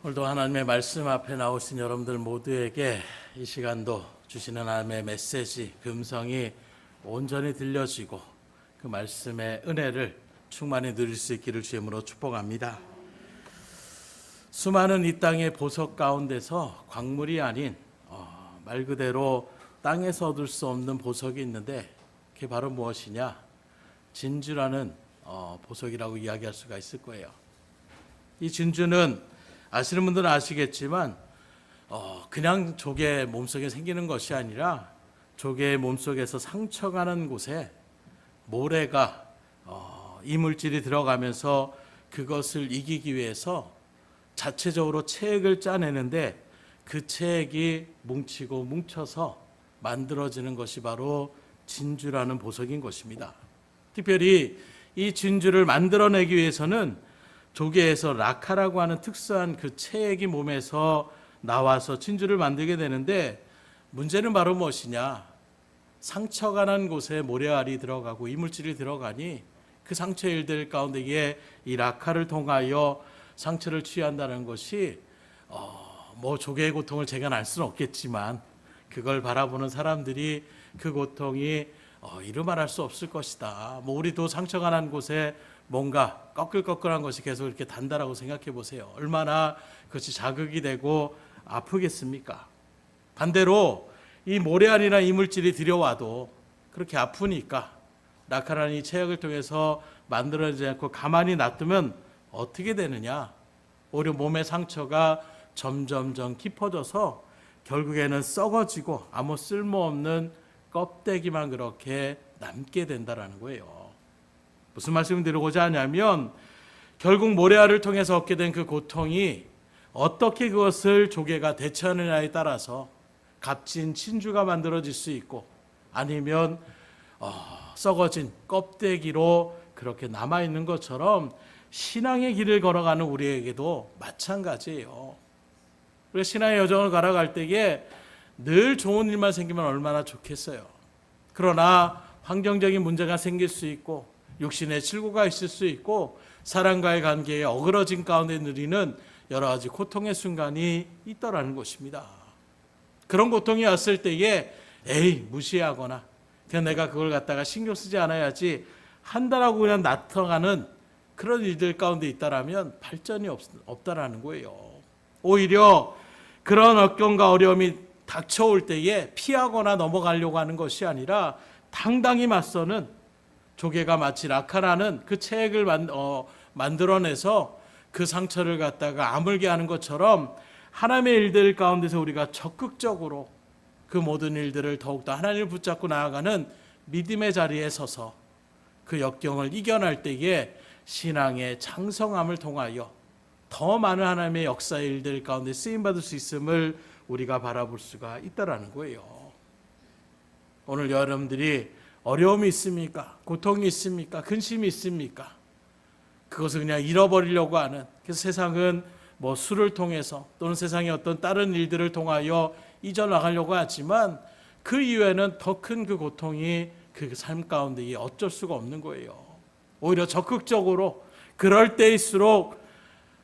오늘도 하나님의 말씀 앞에 나오신 여러분들 모두에게 이 시간도 주시는 하나님의 메시지, 음성이 온전히 들려지고 그 말씀의 은혜를 충만히 누릴 수 있기를 주님으로 축복합니다. 수많은 이 땅의 보석 가운데서 광물이 아닌 말 그대로 땅에서 얻을 수 없는 보석이 있는데 그게 바로 무엇이냐? 진주라는 보석이라고 이야기할 수가 있을 거예요. 이 진주는 아시는 분들은 아시겠지만 그냥 조개 몸속에 생기는 것이 아니라 조개의 몸속에서 상처가 난 곳에 모래가 이물질이 들어가면서 그것을 이기기 위해서 자체적으로 체액을 짜내는데 그 체액이 뭉치고 뭉쳐서 만들어지는 것이 바로 진주라는 보석인 것입니다. 특별히 이 진주를 만들어내기 위해서는 조개에서 라카라고 하는 특수한 그 체액이 몸에서 나와서 진주를 만들게 되는데 문제는 바로 무엇이냐? 상처가 난 곳에 모래알이 들어가고 이물질이 들어가니 그 상처의 일들 가운데에 이 라카를 통하여 상처를 치유한다는 것이 조개의 고통을 제가 알 수는 없겠지만 그걸 바라보는 사람들이 그 고통이 이루 말할 수 없을 것이다. 우리도 상처가 난 곳에 뭔가 꺼끌꺼끌한 것이 계속 이렇게 단다라고 생각해 보세요. 얼마나 그것이 자극이 되고 아프겠습니까? 반대로 이 모래알이나 이물질이 들여와도 그렇게 아프니까 라카라는 이 체액을 통해서 만들어지지 않고 가만히 놔두면 어떻게 되느냐? 오히려 몸의 상처가 점점점 깊어져서 결국에는 썩어지고 아무 쓸모없는 껍데기만 그렇게 남게 된다라는 거예요. 무슨 말씀을 드리고자 하냐면 결국 모래알을 통해서 얻게 된 그 고통이 어떻게 그것을 조개가 대처하느냐에 따라서 값진 진주가 만들어질 수 있고 아니면 썩어진 껍데기로 그렇게 남아있는 것처럼 신앙의 길을 걸어가는 우리에게도 마찬가지예요. 우리가 신앙의 여정을 걸어갈 때에 늘 좋은 일만 생기면 얼마나 좋겠어요. 그러나 환경적인 문제가 생길 수 있고 육신의 칠구가 있을 수 있고 사람과의 관계에 어그러진 가운데 누리는 여러 가지 고통의 순간이 있더라는 것입니다. 그런 고통이 왔을 때에 무시하거나 그냥 내가 그걸 갖다가 신경 쓰지 않아야지 한다라고 그냥 놔둬가는 그런 일들 가운데 있다라면 발전이 없다라는 거예요. 오히려 그런 역경과 어려움이 닥쳐올 때에 피하거나 넘어가려고 하는 것이 아니라 당당히 맞서는 조개가 마치 라카라는 그 체액을 만들어내서 그 상처를 갖다가 아물게 하는 것처럼 하나님의 일들 가운데서 우리가 적극적으로 그 모든 일들을 더욱더 하나님을 붙잡고 나아가는 믿음의 자리에 서서 그 역경을 이겨낼 때에 신앙의 장성함을 통하여 더 많은 하나님의 역사의 일들 가운데 쓰임받을 수 있음을 우리가 바라볼 수가 있다라는 거예요. 오늘 여러분들이 어려움이 있습니까? 고통이 있습니까? 근심이 있습니까? 그것을 그냥 잃어버리려고 하는, 그래서 세상은 술을 통해서 또는 세상의 어떤 다른 일들을 통하여 잊어나가려고 하지만 그 이후에는 더 큰 그 고통이 그 삶 가운데 어쩔 수가 없는 거예요. 오히려 적극적으로 그럴 때일수록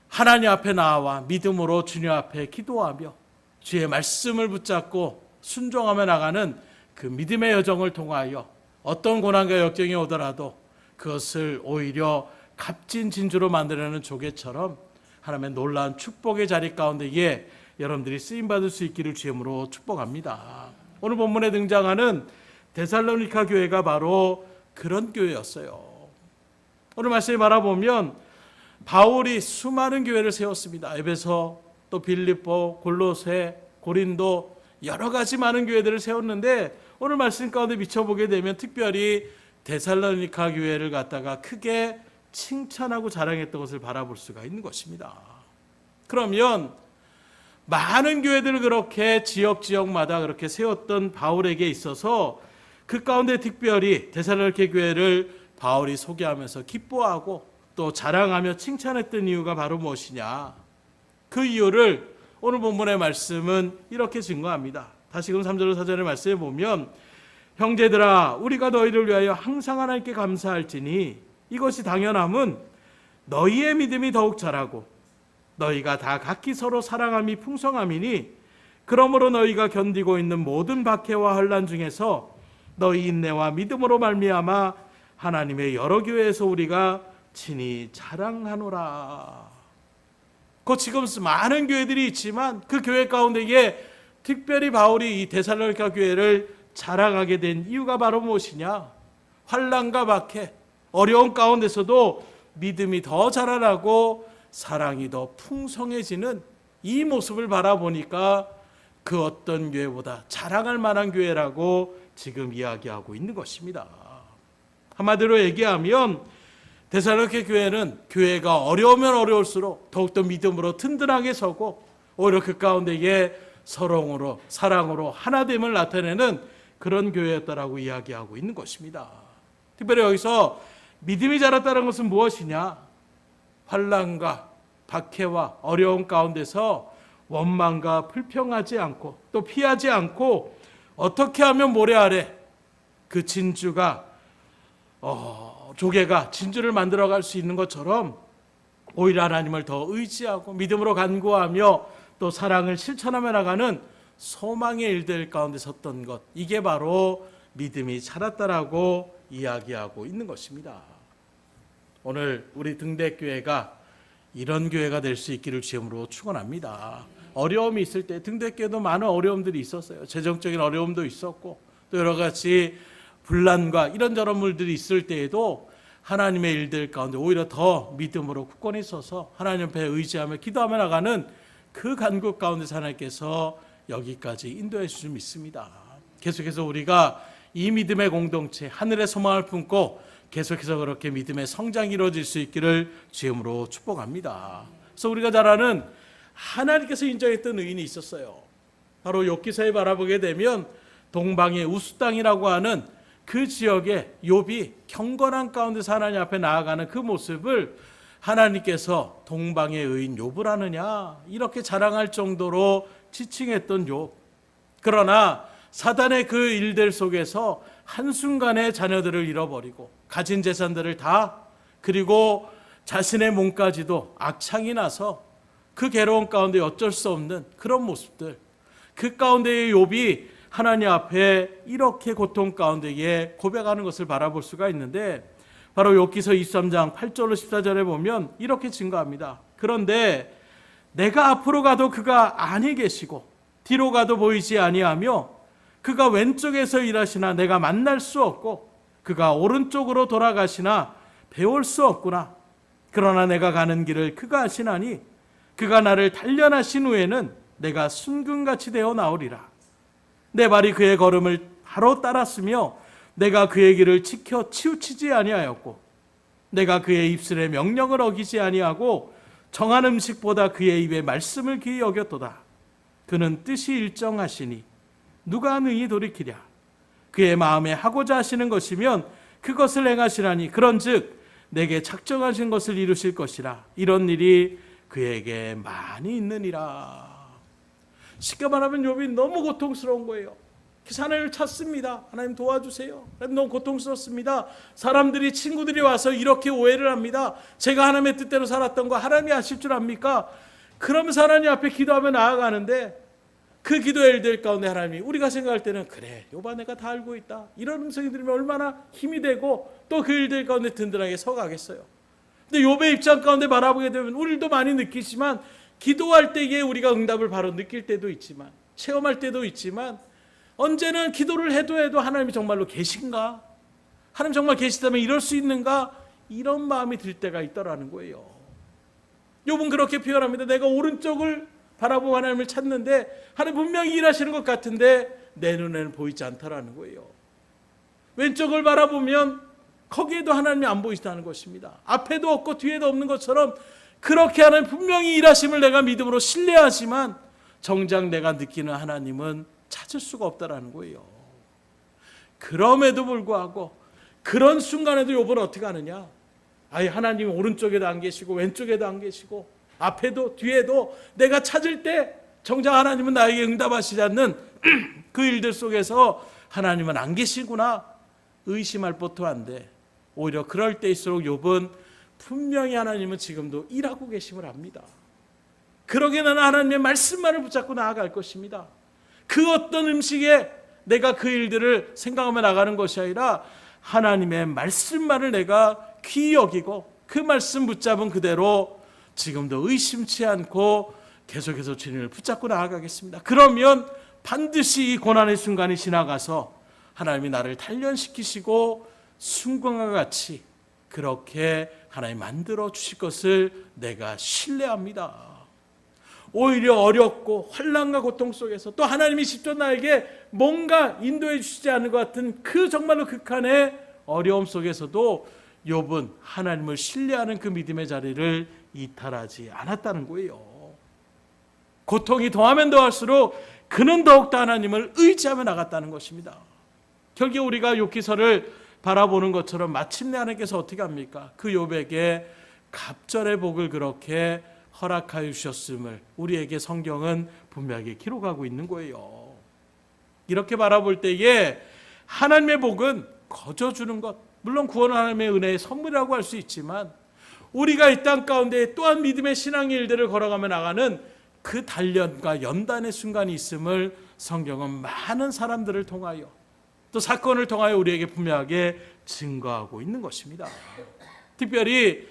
하나님 앞에 나와 믿음으로 주님 앞에 기도하며 주의 말씀을 붙잡고 순종하며 나가는 그 믿음의 여정을 통하여 어떤 고난과 역경이 오더라도 그것을 오히려 값진 진주로 만들어내는 조개처럼 하나님의 놀라운 축복의 자리 가운데에 여러분들이 쓰임받을 수 있기를 주님으로 축복합니다. 오늘 본문에 등장하는 데살로니가 교회가 바로 그런 교회였어요. 오늘 말씀을 바라보면 바울이 수많은 교회를 세웠습니다. 에베소, 또 빌립보, 골로새, 고린도 여러 가지 많은 교회들을 세웠는데 오늘 말씀 가운데 비춰보게 되면 특별히 데살로니가 교회를 갖다가 크게 칭찬하고 자랑했던 것을 바라볼 수가 있는 것입니다. 그러면 많은 교회들을 그렇게 지역마다 그렇게 세웠던 바울에게 있어서 그 가운데 특별히 데살로니가 교회를 바울이 소개하면서 기뻐하고 또 자랑하며 칭찬했던 이유가 바로 무엇이냐? 그 이유를 오늘 본문의 말씀은 이렇게 증거합니다. 다시금 3절 4절의 말씀에 보면 형제들아 우리가 너희를 위하여 항상 하나님께 감사할지니 이것이 당연함은 너희의 믿음이 더욱 자라고 너희가 다 각기 서로 사랑함이 풍성함이니 그러므로 너희가 견디고 있는 모든 박해와 환난 중에서 너희 인내와 믿음으로 말미암아 하나님의 여러 교회에서 우리가 친히 자랑하노라. 그 지금 많은 교회들이 있지만 그 교회 가운데에 특별히 바울이 이 데살로니가 교회를 자랑하게 된 이유가 바로 무엇이냐? 환난과 박해, 어려운 가운데서도 믿음이 더 자라나고 사랑이 더 풍성해지는 이 모습을 바라보니까 그 어떤 교회보다 자랑할 만한 교회라고 지금 이야기하고 있는 것입니다. 한마디로 얘기하면 데살로니가 교회는 교회가 어려우면 어려울수록 더욱더 믿음으로 든든하게 서고 오히려 그 가운데에 사랑으로 하나됨을 나타내는 그런 교회였다라고 이야기하고 있는 것입니다. 특별히 여기서 믿음이 자랐다는 것은 무엇이냐? 환난과 박해와 어려운 가운데서 원망과 불평하지 않고 또 피하지 않고 어떻게 하면 모래 아래 그 진주가 조개가 진주를 만들어갈 수 있는 것처럼 오히려 하나님을 더 의지하고 믿음으로 간구하며 또 사랑을 실천하며 나가는 소망의 일들 가운데 섰던 것, 이게 바로 믿음이 자랐다라고 이야기하고 있는 것입니다. 오늘 우리 등대교회가 이런 교회가 될 수 있기를 주님으로 축원합니다. 어려움이 있을 때 등대교회도 많은 어려움들이 있었어요. 재정적인 어려움도 있었고 또 여러 가지 분란과 이런저런 물들이 있을 때에도 하나님의 일들 가운데 오히려 더 믿음으로 굳건히 서서 하나님 앞에 의지하며 기도하며 나가는 그 간구 가운데서 하나님께서 여기까지 인도해 주실 줄 믿습니다. 계속해서 우리가 이 믿음의 공동체, 하늘의 소망을 품고 계속해서 그렇게 믿음의 성장이 이루어질 수 있기를 주님으로 축복합니다. 그래서 우리가 잘 아는 하나님께서 인정했던 의인이 있었어요. 바로 욥기서에 바라보게 되면 동방의 우스 땅이라고 하는 그 지역에 욥이 경건한 가운데서 하나님 앞에 나아가는 그 모습을 하나님께서 동방의 의인 욥을 아느냐 이렇게 자랑할 정도로 지칭했던 욥. 그러나 사단의 그 일들 속에서 한순간에 자녀들을 잃어버리고 가진 재산들을 다 그리고 자신의 몸까지도 악창이 나서 그 괴로운 가운데 어쩔 수 없는 그런 모습들, 그 가운데의 욥이 하나님 앞에 이렇게 고통 가운데에 고백하는 것을 바라볼 수가 있는데 바로 욥기서 23장 8절로 14절에 보면 이렇게 증거합니다. 그런데 내가 앞으로 가도 그가 아니 계시고 뒤로 가도 보이지 아니하며 그가 왼쪽에서 일하시나 내가 만날 수 없고 그가 오른쪽으로 돌아가시나 배울 수 없구나. 그러나 내가 가는 길을 그가 아시나니 그가 나를 단련하신 후에는 내가 순금같이 되어 나오리라. 내 발이 그의 걸음을 바로 따랐으며 내가 그의 길을 지켜 치우치지 아니하였고 내가 그의 입술의 명령을 어기지 아니하고 정한 음식보다 그의 입에 말씀을 귀히 여겼도다. 그는 뜻이 일정하시니 누가 능히 돌이키랴. 그의 마음에 하고자 하시는 것이면 그것을 행하시라니 그런즉 내게 작정하신 것을 이루실 것이라. 이런 일이 그에게 많이 있느니라. 쉽게 말하면 욥이 너무 고통스러운 거예요. 그래서 하나님을 찾습니다. 하나님 도와주세요. 너무 고통스럽습니다. 사람들이 친구들이 와서 이렇게 오해를 합니다. 제가 하나님의 뜻대로 살았던 거 하나님이 아실 줄 압니까? 그러면서 하나님 앞에 기도하며 나아가는데 그 기도의 일들 가운데 하나님이 우리가 생각할 때는 그래 욥아 내가 다 알고 있다 이런 음성이 들으면 얼마나 힘이 되고 또 그 일들 가운데 든든하게 서가겠어요. 근데 욥의 입장 가운데 바라보게 되면 우리도 많이 느끼지만 기도할 때에 우리가 응답을 바로 느낄 때도 있지만 체험할 때도 있지만 언제는 기도를 해도 하나님이 정말로 계신가? 하나님 정말 계시다면 이럴 수 있는가? 이런 마음이 들 때가 있더라는 거예요. 욥은 그렇게 표현합니다. 내가 오른쪽을 바라보고 하나님을 찾는데 하나님 분명히 일하시는 것 같은데 내 눈에는 보이지 않더라는 거예요. 왼쪽을 바라보면 거기에도 하나님이 안 보이시다는 것입니다. 앞에도 없고 뒤에도 없는 것처럼 그렇게 하나님 분명히 일하심을 내가 믿음으로 신뢰하지만 정작 내가 느끼는 하나님은 찾을 수가 없다라는 거예요. 그럼에도 불구하고 그런 순간에도 욥은 어떻게 하느냐? 아예 하나님이 오른쪽에도 안 계시고 왼쪽에도 안 계시고 앞에도 뒤에도 내가 찾을 때 정작 하나님은 나에게 응답하시지 않는 그 일들 속에서 하나님은 안 계시구나 의심할 법도 한데 오히려 그럴 때일수록 욥은 분명히 하나님은 지금도 일하고 계심을 압니다. 그러게 나는 하나님의 말씀만을 붙잡고 나아갈 것입니다. 그 어떤 음식에 내가 그 일들을 생각하며 나가는 것이 아니라 하나님의 말씀만을 내가 귀히 여기고 그 말씀 붙잡은 그대로 지금도 의심치 않고 계속해서 주님을 붙잡고 나아가겠습니다. 그러면 반드시 이 고난의 순간이 지나가서 하나님이 나를 단련시키시고 순금과 같이 그렇게 하나님 만들어 주실 것을 내가 신뢰합니다. 오히려 어렵고 환난과 고통 속에서 또 하나님이 직접 나에게 뭔가 인도해 주시지 않는 것 같은 그 정말로 극한의 어려움 속에서도 욥은 하나님을 신뢰하는 그 믿음의 자리를 이탈하지 않았다는 거예요. 고통이 더하면 더할수록 그는 더욱더 하나님을 의지하며 나갔다는 것입니다. 결국 우리가 욥기서를 바라보는 것처럼 마침내 하나님께서 어떻게 합니까? 그 욥에게 갑절의 복을 그렇게 허락하여 주셨음을 우리에게 성경은 분명하게 기록하고 있는 거예요. 이렇게 바라볼 때에 하나님의 복은 거저 주는 것, 물론 구원은 하나님의 은혜의 선물이라고 할 수 있지만 우리가 이 땅 가운데 또한 믿음의 신앙의 일들을 걸어가며 나가는 그 단련과 연단의 순간이 있음을 성경은 많은 사람들을 통하여 또 사건을 통하여 우리에게 분명하게 증거하고 있는 것입니다. 특별히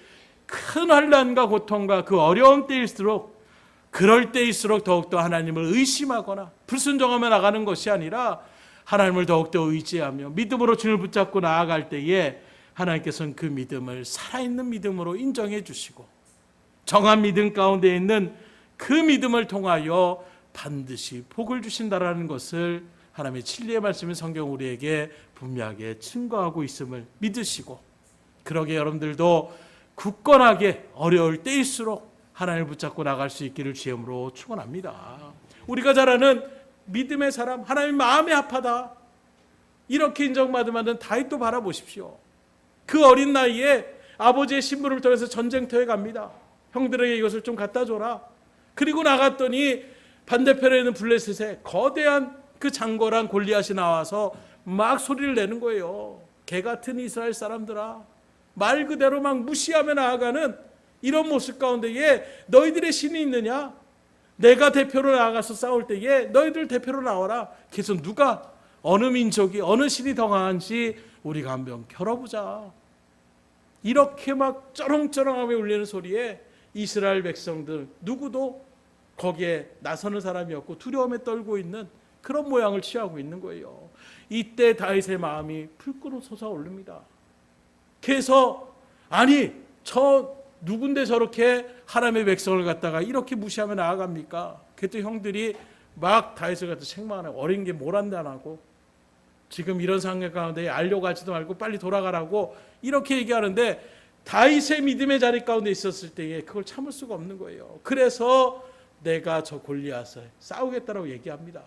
큰 환난과 고통과 그 어려운 때일수록 그럴 때일수록 더욱더 하나님을 의심하거나 불순종하며 나가는 것이 아니라 하나님을 더욱더 의지하며 믿음으로 주님을 붙잡고 나아갈 때에 하나님께서는 그 믿음을 살아있는 믿음으로 인정해 주시고 정한 믿음 가운데 있는 그 믿음을 통하여 반드시 복을 주신다라는 것을 하나님의 진리의 말씀인 성경 우리에게 분명하게 증거하고 있음을 믿으시고 그러게 여러분들도 굳건하게 어려울 때일수록 하나님을 붙잡고 나갈 수 있기를 주님으로 축원합니다. 우리가 잘 아는 믿음의 사람, 하나님 마음이 아파다 이렇게 인정받으면 다윗도 바라보십시오. 그 어린 나이에 아버지의 신부를 통해서 전쟁터에 갑니다. 형들에게 이것을 좀 갖다 줘라. 그리고 나갔더니 반대편에 있는 블레셋에 거대한 그 장거랑 골리앗이 나와서 막 소리를 내는 거예요. 개 같은 이스라엘 사람들아, 말 그대로 막 무시하며 나아가는 이런 모습 가운데에 너희들의 신이 있느냐? 내가 대표로 나가서 싸울 때에 너희들 대표로 나와라. 그래서 누가 어느 민족이 어느 신이 더 강한지 우리가 한번 겨뤄보자. 이렇게 막 쩌렁쩌렁하며 울리는 소리에 이스라엘 백성들 누구도 거기에 나서는 사람이 없고 두려움에 떨고 있는 그런 모양을 취하고 있는 거예요. 이때 다윗의 마음이 불끈 솟아오릅니다. 그래서 아니 저 누군데 저렇게 하나님의 백성을 갖다가 이렇게 무시하며 나아갑니까? 그때 형들이 막 다윗을 갖다 책망하고 어린 게 뭘 한다고 지금 이런 상황 가운데 알려가지도 말고 빨리 돌아가라고 이렇게 얘기하는데 다윗의 믿음의 자리 가운데 있었을 때에 그걸 참을 수가 없는 거예요. 그래서 내가 저 골리앗을 싸우겠다라고 얘기합니다.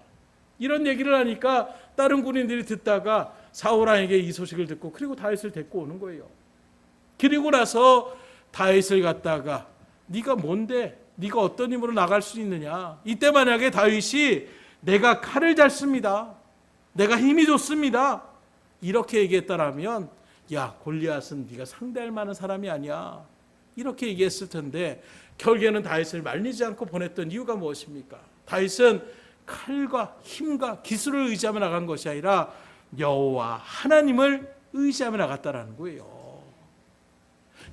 이런 얘기를 하니까 다른 군인들이 듣다가 사울 왕에게 이 소식을 듣고 그리고 다윗을 데리고 오는 거예요. 그리고 나서 다윗을 갖다가 네가 뭔데? 네가 어떤 힘으로 나갈 수 있느냐? 이때 만약에 다윗이 내가 칼을 잘 씁니다. 내가 힘이 좋습니다. 이렇게 얘기했다라면 야 골리앗은 네가 상대할 만한 사람이 아니야. 이렇게 얘기했을 텐데 결국에는 다윗을 말리지 않고 보냈던 이유가 무엇입니까? 다윗은 칼과 힘과 기술을 의지하며 나간 것이 아니라 여호와 하나님을 의지하며 나갔다라는 거예요.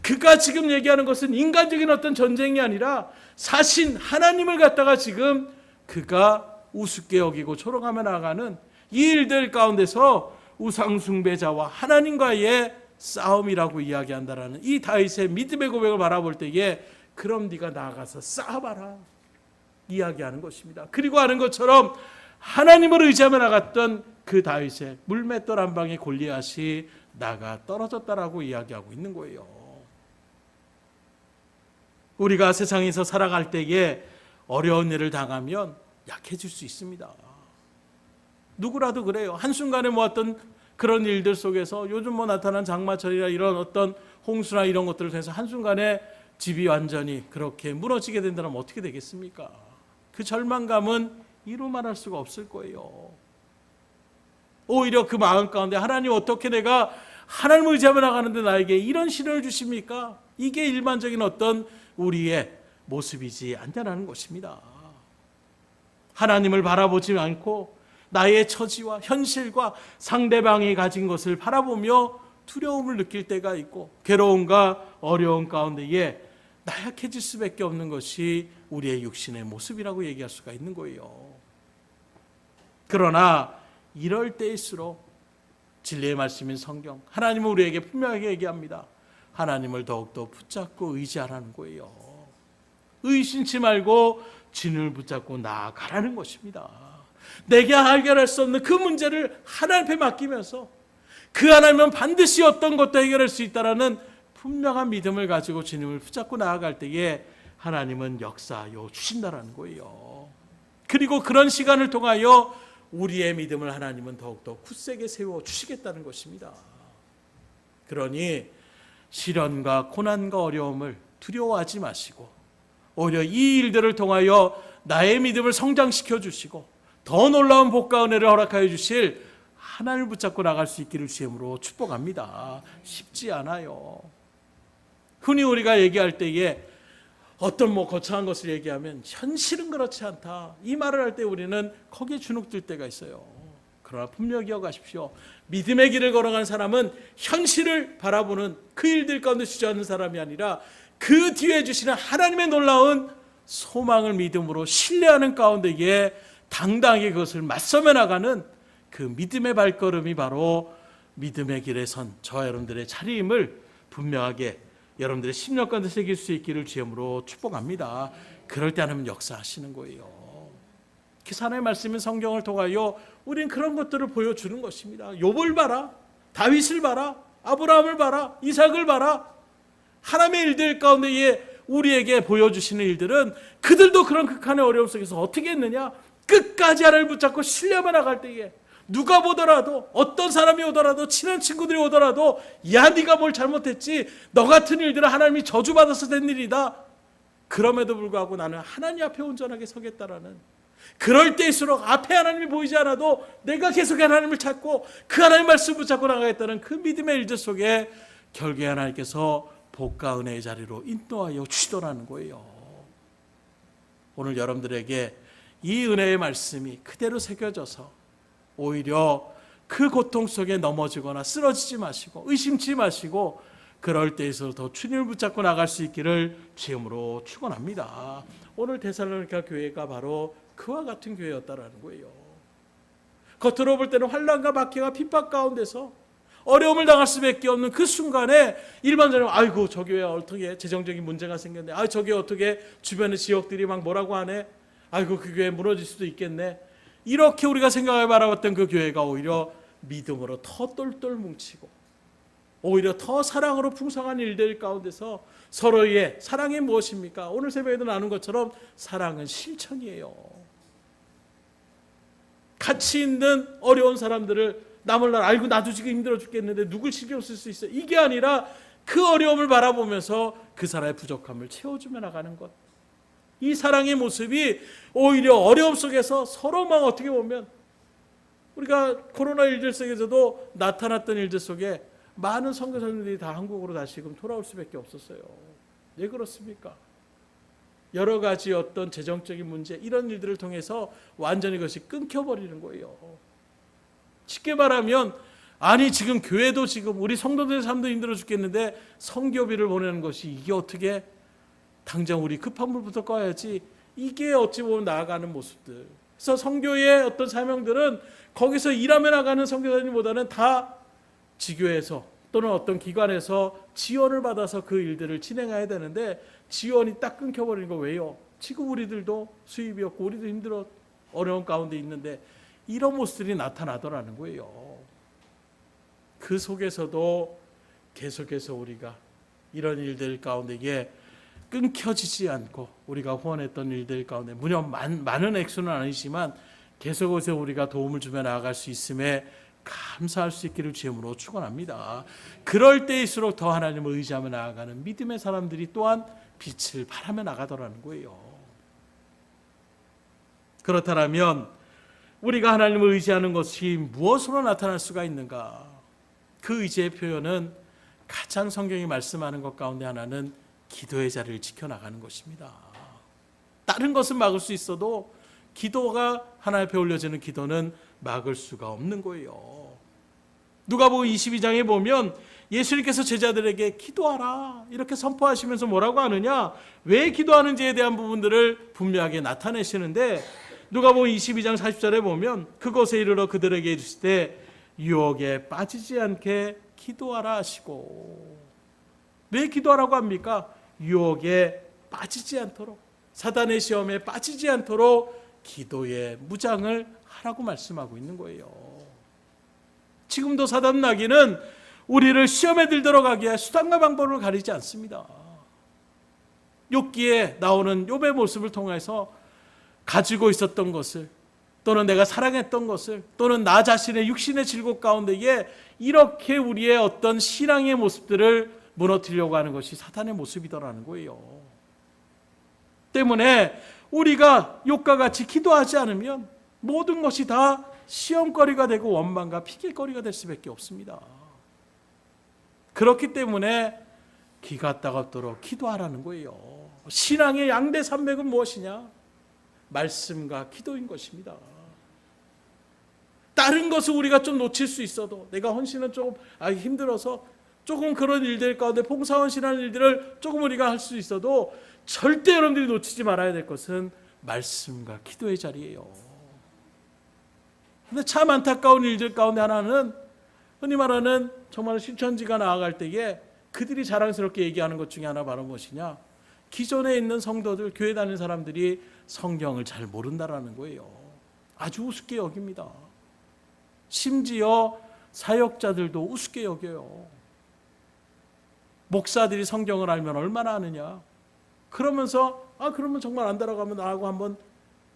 그가 지금 얘기하는 것은 인간적인 어떤 전쟁이 아니라 사신 하나님을 갖다가 지금 그가 우습게 여기고 조롱하며 나가는 이 일들 가운데서 우상숭배자와 하나님과의 싸움이라고 이야기한다라는 이 다윗의 믿음의 고백을 바라볼 때에 그럼 네가 나가서 싸워봐라 이야기하는 것입니다. 그리고 아는 것처럼 하나님을 의지하며 나갔던 그 다윗의 물맷돌 한 방에 골리앗이 나가 떨어졌다라고 이야기하고 있는 거예요. 우리가 세상에서 살아갈 때에 어려운 일을 당하면 약해질 수 있습니다. 누구라도 그래요. 한순간에 모았던 그런 일들 속에서 요즘 나타난 장마철이나 이런 어떤 홍수나 이런 것들을 통해서 한순간에 집이 완전히 그렇게 무너지게 된다면 어떻게 되겠습니까? 그 절망감은 이루 말할 수가 없을 거예요. 오히려 그 마음 가운데 하나님 어떻게 내가 하나님을 의지하며 나가는데 나에게 이런 시련을 주십니까? 이게 일반적인 어떤 우리의 모습이지 않냐라는 것입니다. 하나님을 바라보지 않고 나의 처지와 현실과 상대방이 가진 것을 바라보며 두려움을 느낄 때가 있고 괴로움과 어려움 가운데에 나약해질 수밖에 없는 것이 우리의 육신의 모습이라고 얘기할 수가 있는 거예요. 그러나 이럴 때일수록 진리의 말씀인 성경, 하나님은 우리에게 분명하게 얘기합니다. 하나님을 더욱더 붙잡고 의지하라는 거예요. 의심치 말고 진을 붙잡고 나아가라는 것입니다. 내가 해결할 수 없는 그 문제를 하나님 앞에 맡기면서 그 하나님은 반드시 어떤 것도 해결할 수 있다라는 분명한 믿음을 가지고 주님을 붙잡고 나아갈 때에 하나님은 역사하여 주신다라는 거예요. 그리고 그런 시간을 통하여 우리의 믿음을 하나님은 더욱더 굳세게 세워주시겠다는 것입니다. 그러니 시련과 고난과 어려움을 두려워하지 마시고 오히려 이 일들을 통하여 나의 믿음을 성장시켜 주시고 더 놀라운 복과 은혜를 허락하여 주실 하나님을 붙잡고 나갈 수 있기를 주임으로 축복합니다. 쉽지 않아요. 흔히 우리가 얘기할 때에 어떤 거창한 것을 얘기하면 현실은 그렇지 않다, 이 말을 할 때 우리는 거기에 주눅들 때가 있어요. 그러나 분명히 기억하십시오. 믿음의 길을 걸어가는 사람은 현실을 바라보는 그 일들 가운데 주저하는 사람이 아니라 그 뒤에 주시는 하나님의 놀라운 소망을 믿음으로 신뢰하는 가운데에 당당하게 그것을 맞서며 나가는 그 믿음의 발걸음이 바로 믿음의 길에 선 저와 여러분들의 자리임을 분명하게 여러분들의 심령 가운데 새길 수 있기를 주님으로 축복합니다. 그럴 때 하나님은 역사하시는 거예요. 그래서 하나님의 말씀인 성경을 통하여 우리는 그런 것들을 보여주는 것입니다. 욥을 봐라, 다윗을 봐라, 아브라함을 봐라, 이삭을 봐라. 하나님의 일들 가운데에 우리에게 보여주시는 일들은 그들도 그런 극한의 어려움 속에서 어떻게 했느냐, 끝까지 하나님을 붙잡고 신뢰하며 나갈 때에 누가 보더라도, 어떤 사람이 오더라도, 친한 친구들이 오더라도 야 네가 뭘 잘못했지, 너 같은 일들은 하나님이 저주받아서 된 일이다. 그럼에도 불구하고 나는 하나님 앞에 온전하게 서겠다라는, 그럴 때일수록 앞에 하나님이 보이지 않아도 내가 계속 하나님을 찾고 그 하나님 말씀을 붙잡고 나가겠다는 그 믿음의 일들 속에 결국에 하나님께서 복과 은혜의 자리로 인도하여 주시더라는 거예요. 오늘 여러분들에게 이 은혜의 말씀이 그대로 새겨져서 오히려 그 고통 속에 넘어지거나 쓰러지지 마시고 의심치 마시고 그럴 때에서 더 주님을 붙잡고 나갈 수 있기를 주님으로 축원합니다. 오늘 데살로니가 교회가 바로 그와 같은 교회였다라는 거예요. 겉으로 볼 때는 환난과 박해와 핍박 가운데서 어려움을 당할 수밖에 없는 그 순간에 일반적으로 아이고 저 교회 어떻게 재정적인 문제가 생겼네, 아 저기 어떻게 주변의 지역들이 막 뭐라고 하네, 아이고 그 교회 무너질 수도 있겠네, 이렇게 우리가 생각해 바라봤던 그 교회가 오히려 믿음으로 더 똘똘 뭉치고 오히려 더 사랑으로 풍성한 일들 가운데서 서로의 사랑이 무엇입니까? 오늘 새벽에도 나눈 것처럼 사랑은 실천이에요. 같이 있는 어려운 사람들을 나몰라 알고 나도 지금 힘들어 죽겠는데 누굴 신경 쓸 수 있어요? 이게 아니라 그 어려움을 바라보면서 그 사람의 부족함을 채워주며 나가는 것, 이 사랑의 모습이 오히려 어려움 속에서 서로만 어떻게 보면 우리가 코로나 일들 속에서도 나타났던 일들 속에 많은 선교사님들이 다 한국으로 다시금 돌아올 수밖에 없었어요. 왜 그렇습니까? 여러 가지 어떤 재정적인 문제 이런 일들을 통해서 완전히 그것이 끊겨버리는 거예요. 쉽게 말하면 아니 지금 교회도 지금 우리 성도들의 삶도 힘들어 죽겠는데 선교비를 보내는 것이 이게 어떻게 당장 우리 급한 물부터 꺼야지, 이게 어찌 보면 나아가는 모습들. 그래서 선교의 어떤 사명들은 거기서 일하며 나가는 선교사님보다는 다 지교에서 또는 어떤 기관에서 지원을 받아서 그 일들을 진행해야 되는데 지원이 딱 끊겨버리는 거 왜요? 지금 우리들도 수입이 없고 우리도 힘들어 어려운 가운데 있는데 이런 모습들이 나타나더라는 거예요. 그 속에서도 계속해서 우리가 이런 일들 가운데에 끊겨지지 않고 우리가 후원했던 일들 가운데 무려 많은 액수는 아니지만 계속해서 우리가 도움을 주며 나아갈 수 있음에 감사할 수 있기를 주님으로 축원합니다. 그럴 때일수록 더 하나님을 의지하며 나아가는 믿음의 사람들이 또한 빛을 발하며 나가더라는 거예요. 그렇다면 우리가 하나님을 의지하는 것이 무엇으로 나타날 수가 있는가? 그 의지의 표현은 가장 성경이 말씀하는 것 가운데 하나는 기도의 자리를 지켜나가는 것입니다. 다른 것은 막을 수 있어도 기도가 하나님 앞에 올려지는 기도는 막을 수가 없는 거예요. 누가복음 22장에 보면 예수님께서 제자들에게 기도하라 이렇게 선포하시면서 뭐라고 하느냐, 왜 기도하는지에 대한 부분들을 분명하게 나타내시는데, 누가복음 22장 40절에 보면 그곳에 이르러 그들에게 이르시되 유혹에 빠지지 않게 기도하라 하시고, 왜 기도하라고 합니까? 유혹에 빠지지 않도록, 사단의 시험에 빠지지 않도록 기도의 무장을 하라고 말씀하고 있는 거예요. 지금도 사단 나기는 우리를 시험에 들도록 하게 할 수단과 방법을 가리지 않습니다. 욥기에 나오는 욥의 모습을 통해서 가지고 있었던 것을, 또는 내가 사랑했던 것을, 또는 나 자신의 육신의 질곡 가운데에 이렇게 우리의 어떤 신앙의 모습들을 무너뜨리려고 하는 것이 사탄의 모습이더라는 거예요. 때문에 우리가 욥과 같이 기도하지 않으면 모든 것이 다 시험거리가 되고 원망과 피길거리가 될 수밖에 없습니다. 그렇기 때문에 기가 따갑도록 기도하라는 거예요. 신앙의 양대 산맥은 무엇이냐? 말씀과 기도인 것입니다. 다른 것을 우리가 좀 놓칠 수 있어도, 내가 헌신은 조금 힘들어서 조금 그런 일들 가운데 봉사헌신하는 일들을 조금 우리가 할 수 있어도 절대 여러분들이 놓치지 말아야 될 것은 말씀과 기도의 자리예요. 근데 참 안타까운 일들 가운데 하나는 흔히 말하는 정말 신천지가 나아갈 때에 그들이 자랑스럽게 얘기하는 것 중에 하나 바로 무엇이냐? 기존에 있는 성도들, 교회 다니는 사람들이 성경을 잘 모른다라는 거예요. 아주 우습게 여깁니다. 심지어 사역자들도 우습게 여겨요. 목사들이 성경을 알면 얼마나 아느냐? 그러면서 그러면 정말 안다라고 하면 나하고 한번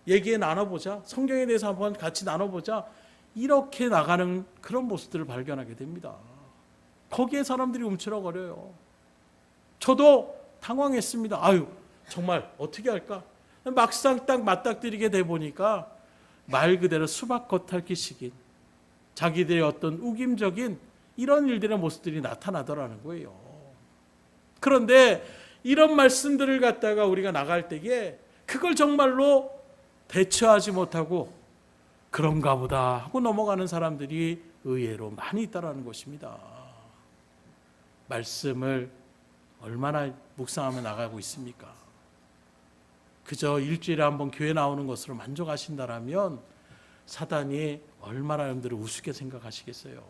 얘기 나눠보자. 성경에 대해서 한번 같이 나눠보자. 이렇게 나가는 그런 모습들을 발견하게 됩니다. 거기에 사람들이 움츠러거려요. 저도 당황했습니다. 정말 어떻게 할까? 막상 딱 맞닥뜨리게 돼 보니까 말 그대로 수박 겉핥기식인 자기들의 어떤 우김적인 이런 일들의 모습들이 나타나더라는 거예요. 그런데 이런 말씀들을 갖다가 우리가 나갈 때에 그걸 정말로 대처하지 못하고 그런가 보다 하고 넘어가는 사람들이 의외로 많이 있다는 것입니다. 말씀을 얼마나 묵상하며 나가고 있습니까? 그저 일주일에 한번 교회 나오는 것으로 만족하신다라면 사단이 얼마나 여러분들을 우습게 생각하시겠어요.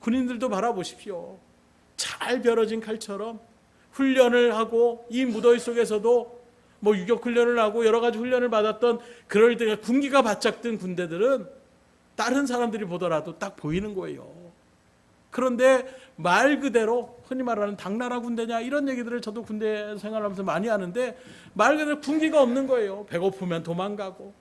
군인들도 바라보십시오. 잘 벼러진 칼처럼 훈련을 하고 이 무더위 속에서도 유격 훈련을 하고 여러 가지 훈련을 받았던 그럴 때 군기가 바짝 든 군대들은 다른 사람들이 보더라도 딱 보이는 거예요. 그런데 말 그대로 흔히 말하는 당나라 군대냐 이런 얘기들을 저도 군대 생활하면서 많이 하는데 말 그대로 군기가 없는 거예요. 배고프면 도망가고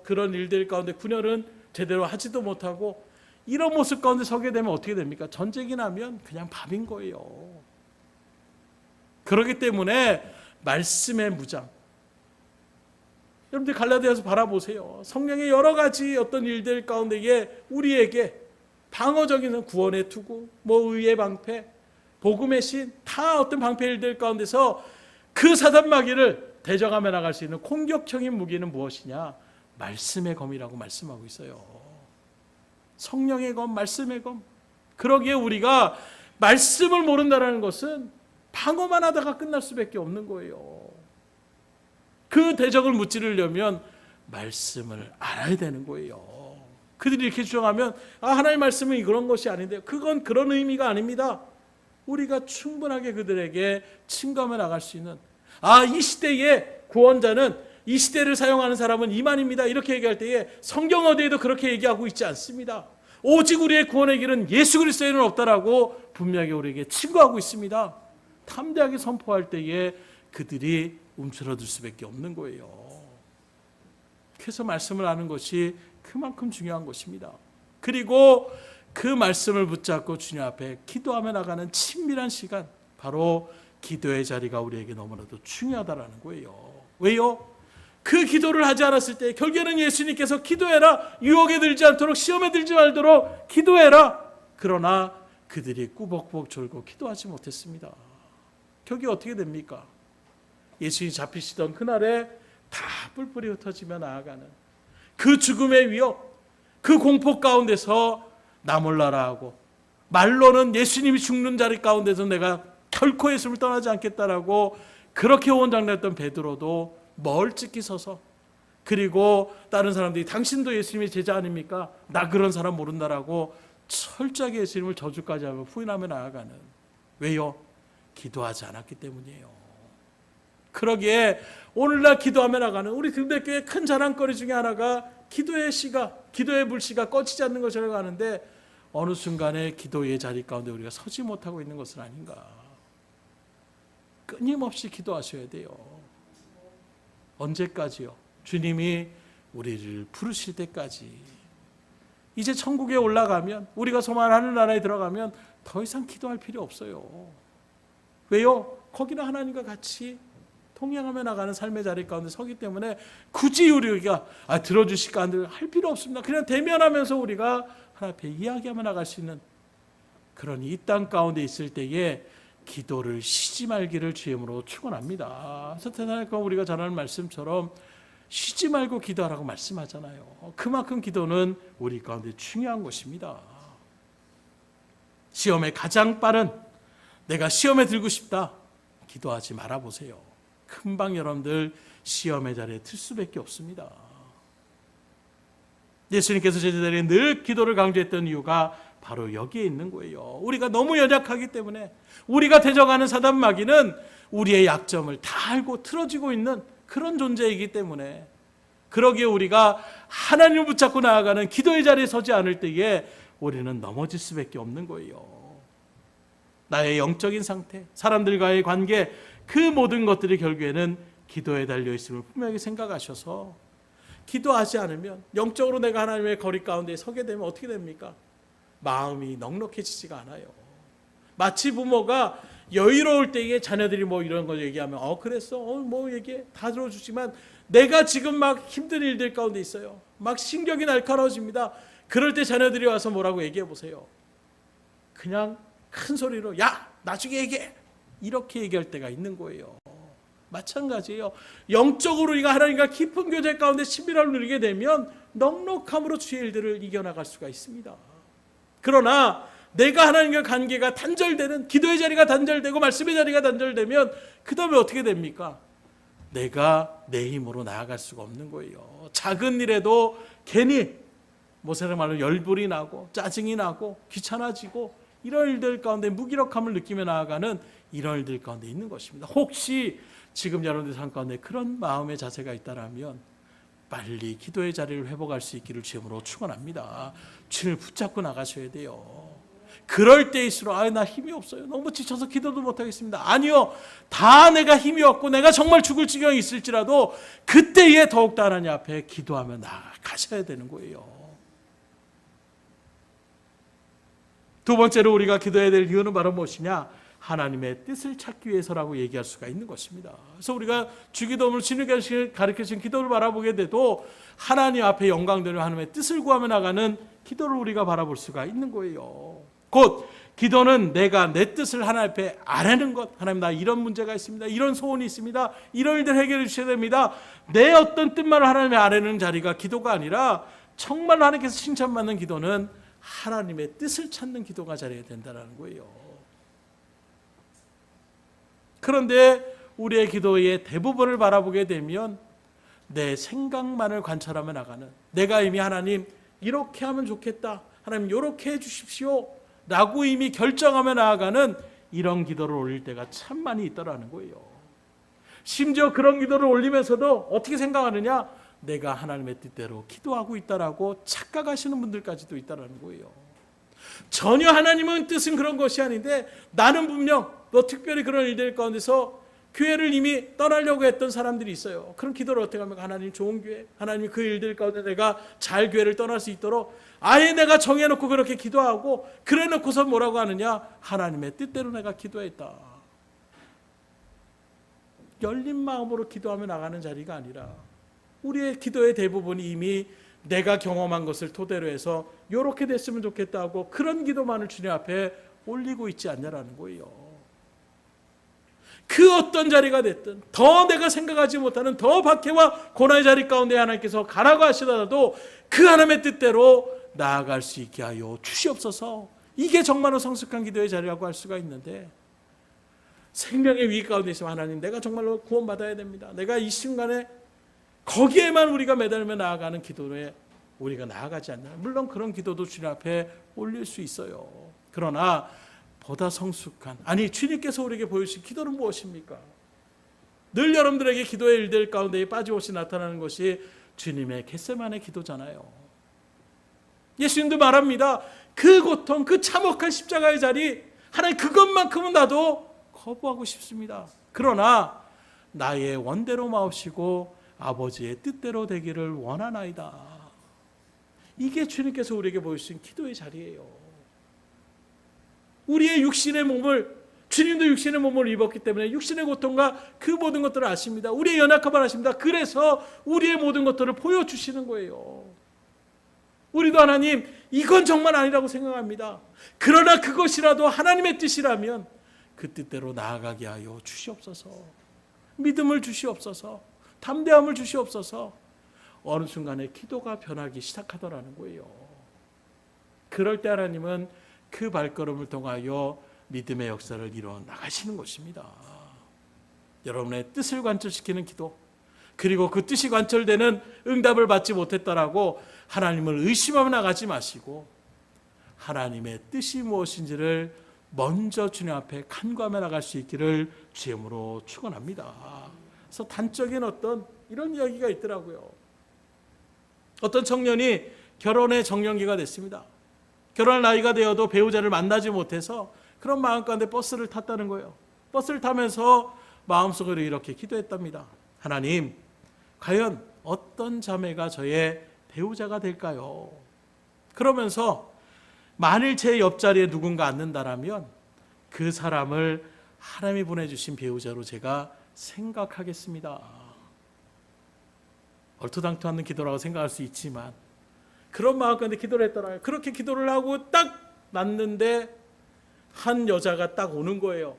그런 일들 가운데 군혈은 제대로 하지도 못하고 이런 모습 가운데 서게 되면 어떻게 됩니까? 전쟁이 나면 그냥 밥인 거예요. 그렇기 때문에 말씀의 무장. 여러분들 갈라디아서 바라보세요. 성령의 여러 가지 어떤 일들 가운데에 우리에게 방어적인 구원의 투구, 의의 방패, 복음의 신, 다 어떤 방패 일들 가운데서 그 사단 마귀를 대적하며 나갈 수 있는 공격형인 무기는 무엇이냐? 말씀의 검이라고 말씀하고 있어요. 성령의 검, 말씀의 검. 그러기에 우리가 말씀을 모른다는 것은 방어만 하다가 끝날 수밖에 없는 거예요. 그 대적을 무찌르려면 말씀을 알아야 되는 거예요. 그들이 이렇게 주장하면 하나님의 말씀은 그런 것이 아닌데 그건 그런 의미가 아닙니다. 우리가 충분하게 그들에게 침감해 나갈 수 있는 이 시대의 구원자는 이 시대를 사용하는 사람은 이만입니다. 이렇게 얘기할 때에 성경 어디에도 그렇게 얘기하고 있지 않습니다. 오직 우리의 구원의 길은 예수 그리스도에는 없다라고 분명하게 우리에게 친구하고 있습니다. 담대하게 선포할 때에 그들이 움츠러들 수밖에 없는 거예요. 그래서 말씀을 아는 것이 그만큼 중요한 것입니다. 그리고 그 말씀을 붙잡고 주님 앞에 기도하며 나가는 친밀한 시간, 바로 기도의 자리가 우리에게 너무나도 중요하다는 거예요. 왜요? 그 기도를 하지 않았을 때 결국에는 예수님께서 기도해라, 유혹에 들지 않도록, 시험에 들지 말도록 기도해라. 그러나 그들이 꾸벅꾸벅 졸고 기도하지 못했습니다. 결국에 어떻게 됩니까? 예수님이 잡히시던 그날에 다 뿔뿔이 흩어지며 나아가는 그 죽음의 위협, 그 공포 가운데서 나 몰라라 하고, 말로는 예수님이 죽는 자리 가운데서 내가 결코 예수님을 떠나지 않겠다라고 그렇게 호언장담했던 베드로도 멀찍이 서서, 그리고 다른 사람들이 당신도 예수님의 제자 아닙니까? 나 그런 사람 모른다라고 철저하게 예수님을 저주까지 하며 부인하며 나아가는. 왜요? 기도하지 않았기 때문이에요. 그러기에 오늘날 기도하며 나가는 우리 등대교회의 큰 자랑거리 중에 하나가 기도의 불씨가 꺼지지 않는 것이라고 하는데, 어느 순간에 기도의 자리 가운데 우리가 서지 못하고 있는 것은 아닌가. 끊임없이 기도하셔야 돼요. 언제까지요? 주님이 우리를 부르실 때까지. 이제 천국에 올라가면, 우리가 소망하는 하늘나라에 들어가면 더 이상 기도할 필요 없어요. 왜요? 거기는 하나님과 같이 동행하며 나가는 삶의 자리 가운데 서기 때문에 굳이 우리가 들어주실까 할 필요 없습니다. 그냥 대면하면서 우리가 하나님 앞에 이야기하며 나갈 수 있는 그런 이 땅 가운데 있을 때에 기도를 쉬지 말기를 주임으로 축원합니다. 그래서 우리가 잘 아는 말씀처럼 쉬지 말고 기도하라고 말씀하잖아요. 그만큼 기도는 우리 가운데 중요한 것입니다. 시험에 가장 빠른, 내가 시험에 들고 싶다, 기도하지 말아보세요. 금방 여러분들 시험의 자리에 들 수밖에 없습니다. 예수님께서 제자들에게 늘 기도를 강조했던 이유가 바로 여기에 있는 거예요. 우리가 너무 연약하기 때문에, 우리가 대적하는 사단 마귀는 우리의 약점을 다 알고 틀어지고 있는 그런 존재이기 때문에, 그러기에 우리가 하나님을 붙잡고 나아가는 기도의 자리에 서지 않을 때에 우리는 넘어질 수밖에 없는 거예요. 나의 영적인 상태, 사람들과의 관계, 그 모든 것들이 결국에는 기도에 달려있음을 분명히 생각하셔서, 기도하지 않으면, 영적으로 내가 하나님의 거리 가운데 서게 되면 어떻게 됩니까? 마음이 넉넉해지지가 않아요. 마치 부모가 여유로울 때에 자녀들이 뭐 이런 거 얘기하면 그랬어? 뭐 얘기해? 다 들어주지만 내가 지금 막 힘든 일들 가운데 있어요. 막 신경이 날카로워집니다. 그럴 때 자녀들이 와서 뭐라고 얘기해 보세요. 그냥 큰 소리로 야 나중에 얘기해, 이렇게 얘기할 때가 있는 거예요. 마찬가지예요. 영적으로 우리가 하나님과 깊은 교제 가운데 친밀함을 누리게 되면 넉넉함으로 주의 일들을 이겨나갈 수가 있습니다. 그러나 내가 하나님과 관계가 단절되는, 기도의 자리가 단절되고 말씀의 자리가 단절되면 그 다음에 어떻게 됩니까? 내가 내 힘으로 나아갈 수가 없는 거예요. 작은 일에도 괜히 모세의 말로 열불이 나고 짜증이 나고 귀찮아지고, 이런 일들 가운데 무기력함을 느끼며 나아가는 이런 일들 가운데 있는 것입니다. 혹시 지금 여러분들 삶 가운데 그런 마음의 자세가 있다면 빨리 기도의 자리를 회복할 수 있기를 주님으로 축원합니다. 주님을 붙잡고 나가셔야 돼요. 그럴 때일수록 나 힘이 없어요, 너무 지쳐서 기도도 못하겠습니다. 아니요, 다 내가 힘이 없고 내가 정말 죽을 지경이 있을지라도 그때에 더욱더 하나님 앞에 기도하며 나가셔야 되는 거예요. 두 번째로 우리가 기도해야 될 이유는 바로 무엇이냐? 하나님의 뜻을 찾기 위해서라고 얘기할 수가 있는 것입니다. 그래서 우리가 주기도문을 주님께서 가르쳐주신 기도를 바라보게 돼도 하나님 앞에 영광되는 하나님의 뜻을 구하며 나가는 기도를 우리가 바라볼 수가 있는 거예요. 곧 기도는 내가 내 뜻을 하나님 앞에 아뢰는 것. 하나님, 나 이런 문제가 있습니다, 이런 소원이 있습니다, 이런 일들 해결해 주셔야 됩니다, 내 어떤 뜻만을 하나님의 아뢰는 자리가 기도가 아니라, 정말 하나님께서 칭찬받는 기도는 하나님의 뜻을 찾는 기도가 자리가 된다는 거예요. 그런데 우리의 기도의 대부분을 바라보게 되면 내 생각만을 관찰하며 나가는, 내가 이미 하나님 이렇게 하면 좋겠다, 하나님 이렇게 해 주십시오 라고 이미 결정하며 나아가는 이런 기도를 올릴 때가 참 많이 있더라는 거예요. 심지어 그런 기도를 올리면서도 어떻게 생각하느냐? 내가 하나님의 뜻대로 기도하고 있다라고 착각하시는 분들까지도 있다라는 거예요. 전혀 하나님의 뜻은 그런 것이 아닌데, 나는 분명 특별히 그런 일들 가운데서 교회를 이미 떠나려고 했던 사람들이 있어요. 그런 기도를 어떻게 하면, 하나님 좋은 교회, 하나님 그 일들 가운데 내가 잘 교회를 떠날 수 있도록 아예 내가 정해놓고 그렇게 기도하고, 그래 놓고서 뭐라고 하느냐? 하나님의 뜻대로 내가 기도했다. 열린 마음으로 기도하며 나가는 자리가 아니라, 우리의 기도의 대부분이 이미 내가 경험한 것을 토대로 해서 이렇게 됐으면 좋겠다 하고 그런 기도만을 주님 앞에 올리고 있지 않냐라는 거예요. 그 어떤 자리가 됐든 더 내가 생각하지 못하는 더 박해와 고난의 자리 가운데 하나님께서 가라고 하시더라도 그 하나님의 뜻대로 나아갈 수 있게 하여 주시옵소서. 이게 정말로 성숙한 기도의 자리라고 할 수가 있는데, 생명의 위기 가운데 있으면 하나님, 내가 정말로 구원받아야 됩니다. 내가 이 순간에 거기에만 우리가 매달며 나아가는 기도에 우리가 나아가지 않나. 물론 그런 기도도 주님 앞에 올릴 수 있어요. 그러나 보다 성숙한, 아니 주님께서 우리에게 보여주신 기도는 무엇입니까? 늘 여러분들에게 기도의 일들 가운데 빠짐없이 나타나는 것이 주님의 겟세마네 기도잖아요. 예수님도 말합니다. 그 고통, 그 참혹한 십자가의 자리, 하나님 그것만큼은 나도 거부하고 싶습니다. 그러나 나의 원대로 마옵시고 아버지의 뜻대로 되기를 원하나이다. 이게 주님께서 우리에게 보여주신 기도의 자리예요. 우리의 육신의 몸을, 주님도 육신의 몸을 입었기 때문에 육신의 고통과 그 모든 것들을 아십니다. 우리의 연약함을 아십니다. 그래서 우리의 모든 것들을 보여주시는 거예요. 우리도 하나님, 이건 정말 아니라고 생각합니다. 그러나 그것이라도 하나님의 뜻이라면 그 뜻대로 나아가게 하여 주시옵소서. 믿음을 주시옵소서. 담대함을 주시옵소서. 어느 순간에 기도가 변하기 시작하더라는 거예요. 그럴 때 하나님은 그 발걸음을 통하여 믿음의 역사를 이루어 나가시는 것입니다. 여러분의 뜻을 관철시키는 기도, 그리고 그 뜻이 관철되는 응답을 받지 못했다라고 하나님을 의심하며 나가지 마시고 하나님의 뜻이 무엇인지를 먼저 주님 앞에 간구하며 나갈 수 있기를 주님으로 축원합니다. 그래서 단적인 어떤 이런 이야기가 있더라고요. 어떤 청년이 결혼의 정년기가 됐습니다. 결혼할 나이가 되어도 배우자를 만나지 못해서 그런 마음 가운데 버스를 탔다는 거예요. 버스를 타면서 마음속으로 이렇게 기도했답니다. 하나님, 과연 어떤 자매가 저의 배우자가 될까요? 그러면서 만일 제 옆자리에 누군가 앉는다라면 그 사람을 하나님이 보내주신 배우자로 제가 생각하겠습니다. 얼토당토 않는 기도라고 생각할 수 있지만 그런 마음 가운데 기도를 했더라고요. 그렇게 기도를 하고 딱 났는데 한 여자가 딱 오는 거예요.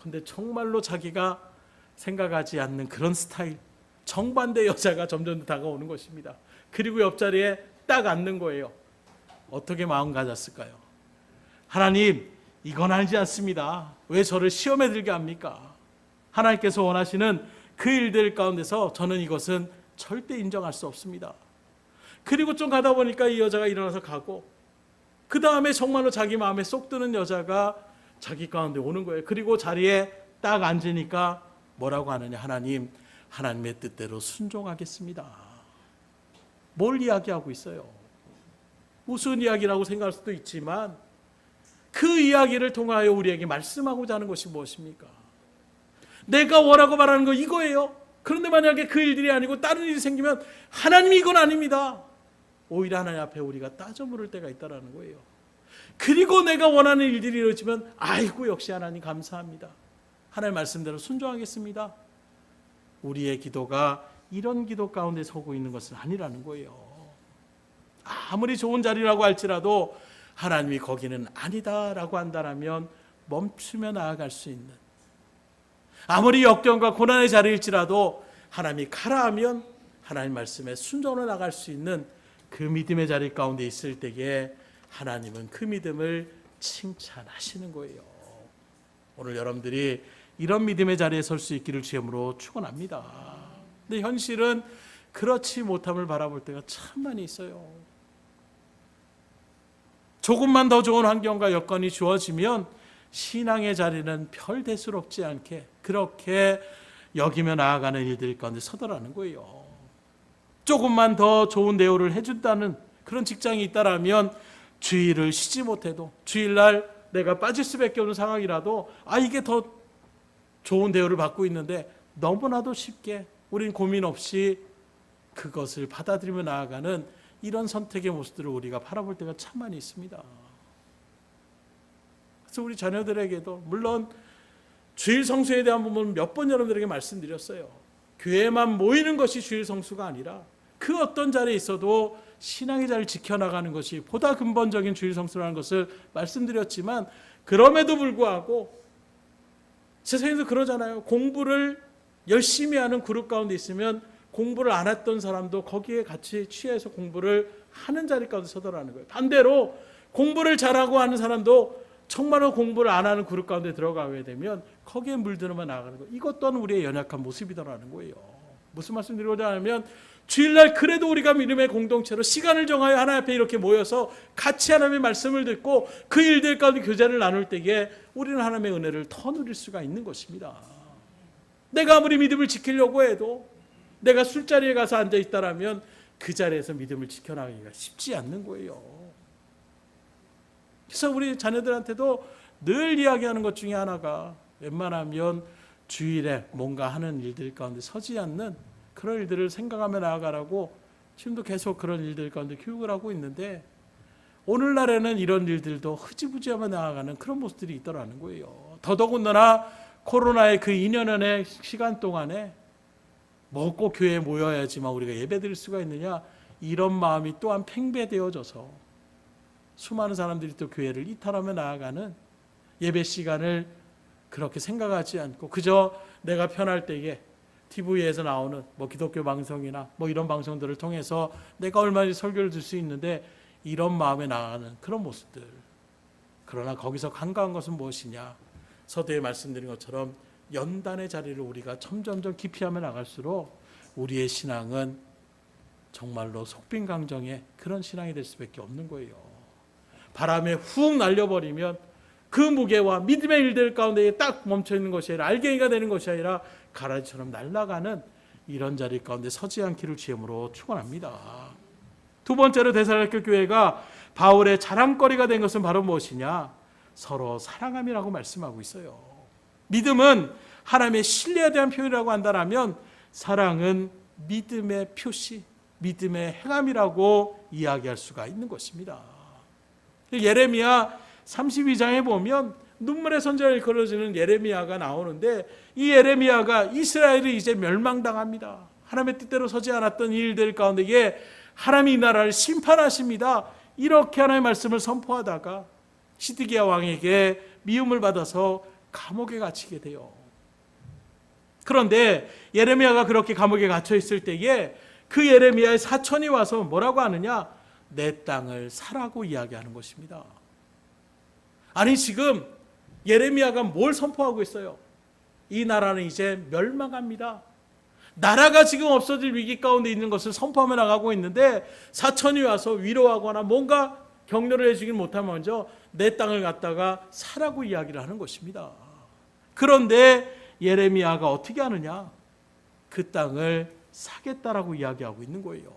근데 정말로 자기가 생각하지 않는 그런 스타일, 정반대 여자가 점점 다가오는 것입니다. 그리고 옆자리에 딱 앉는 거예요. 어떻게 마음 가졌을까요? 하나님, 이건 아니지 않습니다. 왜 저를 시험에 들게 합니까? 하나님께서 원하시는 그 일들 가운데서 저는 이것은 절대 인정할 수 없습니다. 그리고 좀 가다 보니까 이 여자가 일어나서 가고, 그 다음에 정말로 자기 마음에 쏙 드는 여자가 자기 가운데 오는 거예요. 그리고 자리에 딱 앉으니까 뭐라고 하느냐? 하나님, 하나님의 뜻대로 순종하겠습니다. 뭘 이야기하고 있어요? 무슨 이야기라고 생각할 수도 있지만 그 이야기를 통하여 우리에게 말씀하고자 하는 것이 무엇입니까? 내가 원하고 말하는 거 이거예요. 그런데 만약에 그 일들이 아니고 다른 일이 생기면 하나님이 이건 아닙니다. 오히려 하나님 앞에 우리가 따져 물을 때가 있다는 거예요. 그리고 내가 원하는 일들이 이루어지면 아이고 역시 하나님 감사합니다. 하나님 말씀대로 순종하겠습니다. 우리의 기도가 이런 기도 가운데 서고 있는 것은 아니라는 거예요. 아무리 좋은 자리라고 할지라도 하나님이 거기는 아니다라고 한다면 멈추며 나아갈 수 있는, 아무리 역경과 고난의 자리일지라도 하나님이 가라 하면 하나님 말씀에 순종으로 나갈 수 있는 그 믿음의 자리 가운데 있을 때에 하나님은 그 믿음을 칭찬하시는 거예요. 오늘 여러분들이 이런 믿음의 자리에 설 수 있기를 주님으로 축원합니다. 근데 현실은 그렇지 못함을 바라볼 때가 참 많이 있어요. 조금만 더 좋은 환경과 여건이 주어지면 신앙의 자리는 별 대수롭지 않게 그렇게 여기며 나아가는 일들 가운데 서더라는 거예요. 조금만 더 좋은 대우를 해준다는 그런 직장이 있다라면 주일을 쉬지 못해도 주일날 내가 빠질 수밖에 없는 상황이라도 이게 더 좋은 대우를 받고 있는데 너무나도 쉽게 우린 고민 없이 그것을 받아들이며 나아가는 이런 선택의 모습들을 우리가 바라볼 때가 참 많이 있습니다. 그래서 우리 자녀들에게도 물론 주일 성수에 대한 부분은 몇 번 여러분들에게 말씀드렸어요. 교회만 모이는 것이 주일 성수가 아니라 그 어떤 자리에 있어도 신앙의 자리를 지켜나가는 것이 보다 근본적인 주일 성수라는 것을 말씀드렸지만, 그럼에도 불구하고 세상에서 그러잖아요. 공부를 열심히 하는 그룹 가운데 있으면 공부를 안 했던 사람도 거기에 같이 취해서 공부를 하는 자리 가운데 서더라는 거예요. 반대로 공부를 잘하고 하는 사람도 정말로 공부를 안 하는 그룹 가운데 들어가게 되면 거기에 물들어만 나가는 거예요. 이것 또한 우리의 연약한 모습이더라는 거예요. 무슨 말씀 드리고자 하냐면 주일날 그래도 우리가 믿음의 공동체로 시간을 정하여 하나님 앞에 이렇게 모여서 같이 하나님의 말씀을 듣고 그 일들 가운데 교제를 나눌 때에 우리는 하나님의 은혜를 더 누릴 수가 있는 것입니다. 내가 아무리 믿음을 지키려고 해도 내가 술자리에 가서 앉아 있다라면 그 자리에서 믿음을 지켜나가기가 쉽지 않는 거예요. 그래서 우리 자녀들한테도 늘 이야기하는 것 중에 하나가 웬만하면 주일에 뭔가 하는 일들 가운데 서지 않는 그런 일들을 생각하며 나아가라고 지금도 계속 그런 일들 가운데 교육을 하고 있는데 오늘날에는 이런 일들도 흐지부지하며 나아가는 그런 모습들이 있더라는 거예요. 더더군다나 코로나의 그 2년의 시간 동안에 뭐 꼭 교회에 모여야지만 우리가 예배드릴 수가 있느냐 이런 마음이 또한 팽배되어져서 수많은 사람들이 또 교회를 이탈하며 나아가는 예배 시간을 그렇게 생각하지 않고 그저 내가 편할 때에 TV에서 나오는 뭐 기독교 방송이나 뭐 이런 방송들을 통해서 내가 얼마나 설교를 들 수 있는데 이런 마음에 나가는 그런 모습들. 그러나 거기서 간과한 것은 무엇이냐? 서두에 말씀드린 것처럼 연단의 자리를 우리가 점점점 기피하며 나갈수록 우리의 신앙은 정말로 속빈강정의 그런 신앙이 될 수밖에 없는 거예요. 바람에 훅 날려버리면 그 무게와 믿음의 일들 가운데 딱 멈춰있는 것이 아니라 알갱이가 되는 것이 아니라 가라지처럼 날아가는 이런 자리 가운데 서지 않기를 주님으로 축원합니다. 두 번째로 데살로니가 교회가 바울의 자랑거리가 된 것은 바로 무엇이냐? 서로 사랑함이라고 말씀하고 있어요. 믿음은 하나님의 신뢰에 대한 표현이라고 한다면 사랑은 믿음의 표시, 믿음의 행함이라고 이야기할 수가 있는 것입니다. 예레미야 32장에 보면 눈물의 선지자가 일컬어지는 예레미야가 나오는데 이 예레미야가 이스라엘이 이제 멸망당합니다. 하나님의 뜻대로 서지 않았던 일들 가운데에 하나님이 이 나라를 심판하십니다. 이렇게 하나님의 말씀을 선포하다가 시드기야 왕에게 미움을 받아서 감옥에 갇히게 돼요. 그런데 예레미야가 그렇게 감옥에 갇혀 있을 때에 그 예레미야의 사촌이 와서 뭐라고 하느냐? 내 땅을 사라고 이야기하는 것입니다. 아니 지금 예레미야가 뭘 선포하고 있어요? 이 나라는 이제 멸망합니다. 나라가 지금 없어질 위기 가운데 있는 것을 선포하며 나가고 있는데 사천이 와서 위로하거나 뭔가 격려를 해주긴 못하면 먼저 내 땅을 갖다가 사라고 이야기를 하는 것입니다. 그런데 예레미야가 어떻게 하느냐? 그 땅을 사겠다라고 이야기하고 있는 거예요.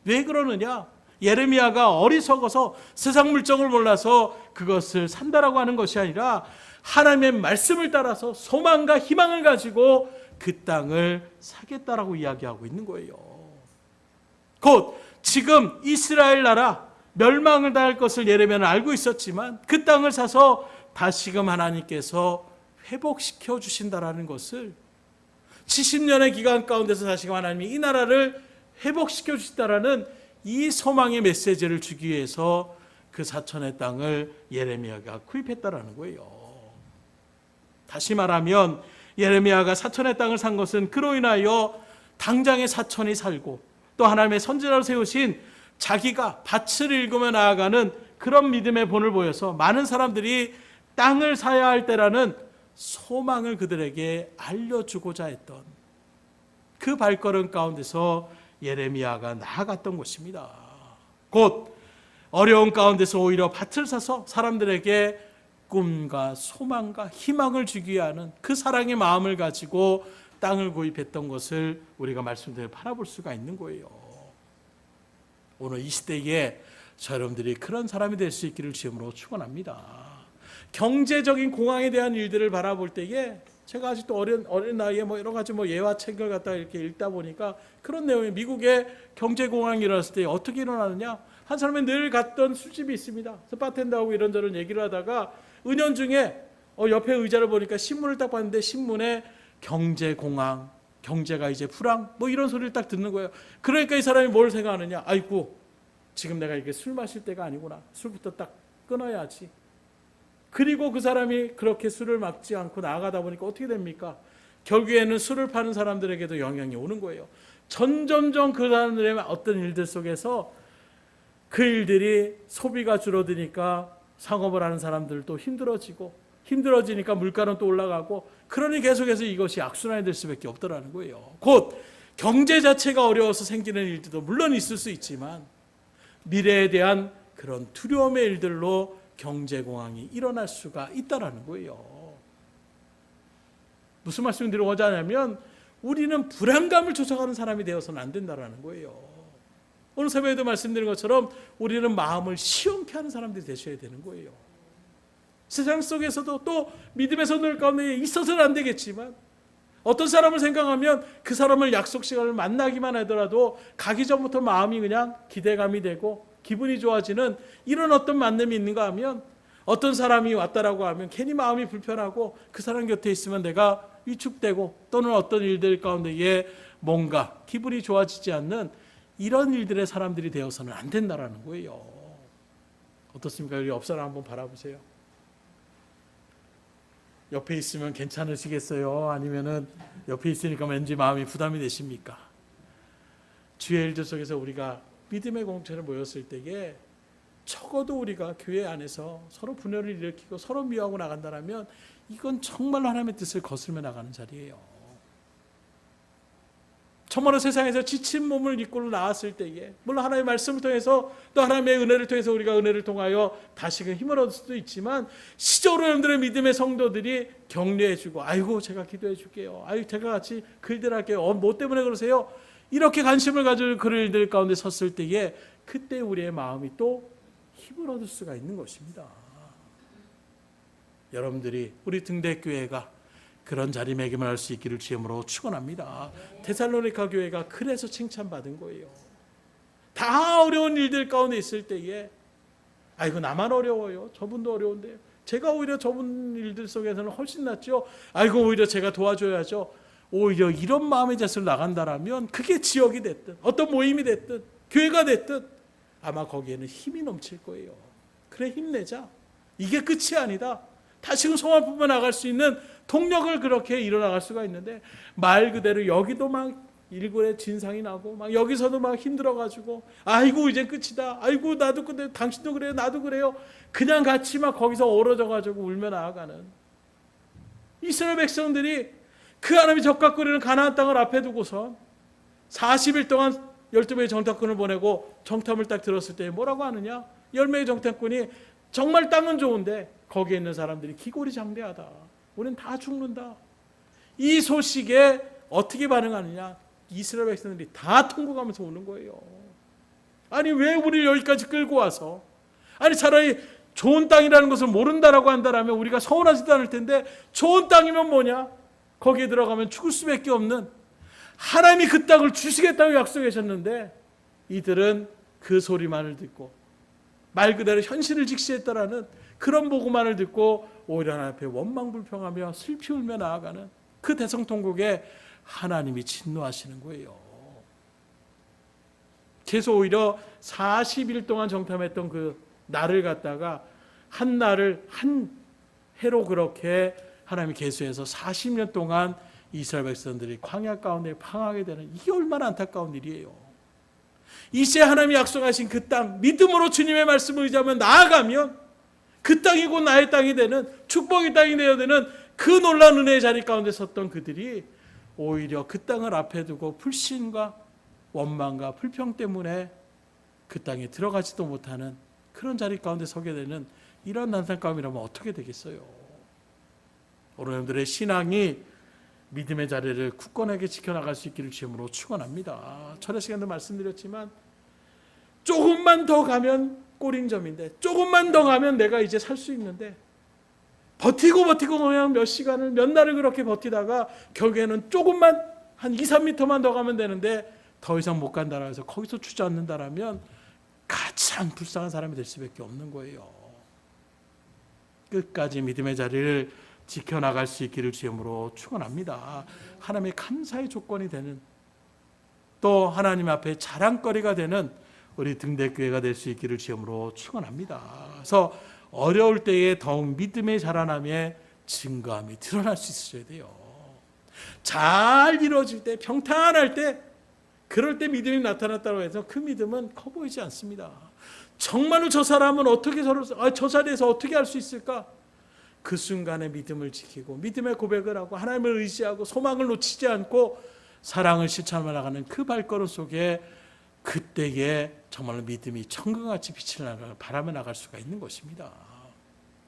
왜 그러느냐? 예레미야가 어리석어서 세상 물정을 몰라서 그것을 산다라고 하는 것이 아니라 하나님의 말씀을 따라서 소망과 희망을 가지고 그 땅을 사겠다라고 이야기하고 있는 거예요. 곧 지금 이스라엘 나라 멸망을 당할 것을 예레미야는 알고 있었지만 그 땅을 사서 다시금 하나님께서 회복시켜 주신다라는 것을 70년의 기간 가운데서 다시금 하나님이 이 나라를 회복시켜 주신다라는 이 소망의 메시지를 주기 위해서 그 사천의 땅을 예레미야가 구입했다라는 거예요. 다시 말하면 예레미야가 사천의 땅을 산 것은 그로 인하여 당장의 사천이 살고 또 하나님의 선지자로 세우신 자기가 밭을 일구며 나아가는 그런 믿음의 본을 보여서 많은 사람들이 땅을 사야 할 때라는 소망을 그들에게 알려주고자 했던 그 발걸음 가운데서 예레미야가 나아갔던 것입니다. 곧 어려운 가운데서 오히려 밭을 사서 사람들에게 꿈과 소망과 희망을 주기 위한 그 사랑의 마음을 가지고 땅을 구입했던 것을 우리가 말씀대로 바라볼 수가 있는 거예요. 오늘 이 시대에 저 여러분들이 그런 사람이 될 수 있기를 주님으로 축원합니다. 경제적인 공황에 대한 일들을 바라볼 때에 제가 아직도 어린 나이에 여러 가지 예화책을 갖다가 이렇게 읽다 보니까 그런 내용이 미국의 경제 공황이 일어났을 때 어떻게 일어나느냐? 한 사람이 늘 갔던 술집이 있습니다. 그래서 바텐더하고 이런저런 얘기를 하다가 은연중에 옆에 의자를 보니까 신문을 딱 봤는데 신문에 경제 공황, 경제가 이제 불황 이런 소리를 딱 듣는 거예요. 그러니까 이 사람이 뭘 생각하느냐? 아이고 지금 내가 이게 술 마실 때가 아니구나. 술부터 딱 끊어야지. 그리고 그 사람이 그렇게 술을 막지 않고 나아가다 보니까 어떻게 됩니까? 결국에는 술을 파는 사람들에게도 영향이 오는 거예요. 점점점 그 사람들의 어떤 일들 속에서 그 일들이 소비가 줄어드니까 상업을 하는 사람들도 힘들어지니까 물가는 또 올라가고, 그러니 계속해서 이것이 악순환이 될 수밖에 없더라는 거예요. 곧 경제 자체가 어려워서 생기는 일들도 물론 있을 수 있지만 미래에 대한 그런 두려움의 일들로 경제공황이 일어날 수가 있다는 거예요. 무슨 말씀을 드리고자 하냐면 우리는 불안감을 조성하는 사람이 되어서는 안 된다는 거예요. 오늘 새벽에도 말씀드린 것처럼 우리는 마음을 시원케 하는 사람들이 되셔야 되는 거예요. 세상 속에서도 또 믿음의 선들 가운데 있어서는 안 되겠지만, 어떤 사람을 생각하면 그 사람을 약속 시간을 만나기만 하더라도 가기 전부터 마음이 그냥 기대감이 되고 기분이 좋아지는 이런 어떤 만남이 있는가 하면, 어떤 사람이 왔다라고 하면 괜히 마음이 불편하고 그 사람 곁에 있으면 내가 위축되고 또는 어떤 일들 가운데에 뭔가 기분이 좋아지지 않는 이런 일들의 사람들이 되어서는 안 된다는 거예요. 어떻습니까? 우리 옆 사람 한번 바라보세요. 옆에 있으면 괜찮으시겠어요? 아니면은 옆에 있으니까 왠지 마음이 부담이 되십니까? 주의 일들 속에서 우리가 믿음의 공동체를 모였을 때에 적어도 우리가 교회 안에서 서로 분열을 일으키고 서로 미워하고 나간다면 이건 정말로 하나님의 뜻을 거스르며 나가는 자리예요. 정말로 세상에서 지친 몸을 이끌고 나왔을 때에 물론 하나님의 말씀을 통해서 또 하나님의 은혜를 통해서 우리가 은혜를 통하여 다시금 힘을 얻을 수도 있지만, 시적으로 여러분들의 믿음의 성도들이 격려해주고 아이고 제가 기도해 줄게요, 아이고 제가 같이 글들 할게요, 뭐 때문에 그러세요? 이렇게 관심을 가지고 그 일들 가운데 섰을 때에 그때 우리의 마음이 또 힘을 얻을 수가 있는 것입니다. 여러분들이 우리 등대교회가 그런 자리매김을 할 수 있기를 주님으로 축원합니다. 데살로니가 교회가 그래서 칭찬받은 거예요. 다 어려운 일들 가운데 있을 때에 아이고 나만 어려워요, 저분도 어려운데요, 제가 오히려 저분 일들 속에서는 훨씬 낫죠, 아이고 오히려 제가 도와줘야죠, 오히려 이런 마음의 자세로 나간다라면 그게 지역이 됐든 어떤 모임이 됐든 교회가 됐든 아마 거기에는 힘이 넘칠 거예요. 그래 힘내자, 이게 끝이 아니다, 다시금 소망 품어 나갈 수 있는 동력을 그렇게 일어나갈 수가 있는데, 말 그대로 여기도 막 일굴의 진상이 나고 막 여기서도 막 힘들어가지고 아이고 이제 끝이다, 아이고 나도 근데 당신도 그래요 나도 그래요, 그냥 같이 막 거기서 얼어져가지고 울며 나아가는 이스라엘 백성들이 그 하나님이 적각거리는 가나안 땅을 앞에 두고서 40일 동안 12명의 정탐꾼을 보내고 정탐을 딱 들었을 때 뭐라고 하느냐, 10명의 정탐꾼이 정말 땅은 좋은데 거기에 있는 사람들이 기골이 장대하다, 우리는 다 죽는다. 이 소식에 어떻게 반응하느냐, 이스라엘 백성들이 다 통곡하면서 오는 거예요. 아니 왜 우리를 여기까지 끌고 와서, 아니 차라리 좋은 땅이라는 것을 모른다라고 한다면 우리가 서운하지도 않을 텐데, 좋은 땅이면 뭐냐, 거기에 들어가면 죽을 수밖에 없는, 하나님이 그 땅을 주시겠다고 약속하셨는데 이들은 그 소리만을 듣고 말 그대로 현실을 직시했다라는 그런 보고만을 듣고 오히려 하나님 앞에 원망불평하며 슬피 울며 나아가는 그 대성통곡에 하나님이 진노하시는 거예요. 그래서 오히려 40일 동안 정탐했던 그 날을 갖다가 한 날을 한 해로 그렇게 하나님이 계수해서 40년 동안 이스라엘 백성들이 광야 가운데 방황하게 되는, 이게 얼마나 안타까운 일이에요. 이제 하나님이 약속하신 그 땅, 믿음으로 주님의 말씀을 의지하며 나아가면 그 땅이 곧 나의 땅이 되는, 축복의 땅이 되어야 되는 그 놀라운 은혜의 자리 가운데 섰던 그들이 오히려 그 땅을 앞에 두고 불신과 원망과 불평 때문에 그 땅에 들어가지도 못하는 그런 자리 가운데 서게 되는 이런 난상감이라면 어떻게 되겠어요? 오늘 여러분들의 신앙이 믿음의 자리를 굳건하게 지켜나갈 수 있기를 주님으로 축원합니다. 철의 시간도 말씀드렸지만 조금만 더 가면 꼬링점인데, 조금만 더 가면 내가 이제 살 수 있는데, 버티고 그냥 몇 시간을 몇 날을 그렇게 버티다가 결국에는 조금만 한 2, 3m만 더 가면 되는데 더 이상 못 간다라 해서 거기서 주저앉는다라면 가장 불쌍한 사람이 될 수밖에 없는 거예요. 끝까지 믿음의 자리를 지켜나갈 수 있기를 주님으로 축원합니다. 하나님의 감사의 조건이 되는, 또 하나님 앞에 자랑거리가 되는 우리 등대교회가 될 수 있기를 주님으로 축원합니다. 그래서 어려울 때에 더욱 믿음의 자라남의 증거함이 드러날 수 있어야 돼요. 잘 이루어질 때, 평탄할 때, 그럴 때 믿음이 나타났다고 해서 그 믿음은 커 보이지 않습니다. 정말로 저 사람은 어떻게 저 자리에서 어떻게 할 수 있을까? 그 순간에 믿음을 지키고 믿음의 고백을 하고 하나님을 의지하고 소망을 놓치지 않고 사랑을 실천하며 나가는 그 발걸음 속에 그때에 정말로 믿음이 천금같이 빛을 바라며 나갈 수가 있는 것입니다.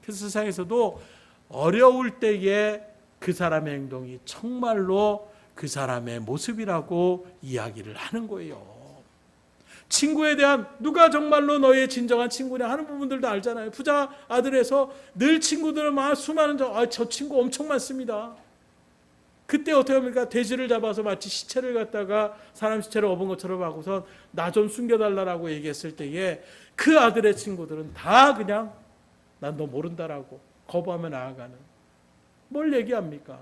그래서 세상에서도 어려울 때에 그 사람의 행동이 정말로 그 사람의 모습이라고 이야기를 하는 거예요. 친구에 대한 누가 정말로 너의 진정한 친구냐 하는 부분들도 알잖아요. 부자 아들에서 늘 친구들은 막 수많은 저 친구 엄청 많습니다. 그때 어떻게 합니까? 돼지를 잡아서 마치 시체를 갖다가 사람 시체를 업은 것처럼 하고서 나 좀 숨겨달라고 얘기했을 때에 그 아들의 친구들은 다 그냥 난 너 모른다라고 거부하며 나아가는, 뭘 얘기합니까?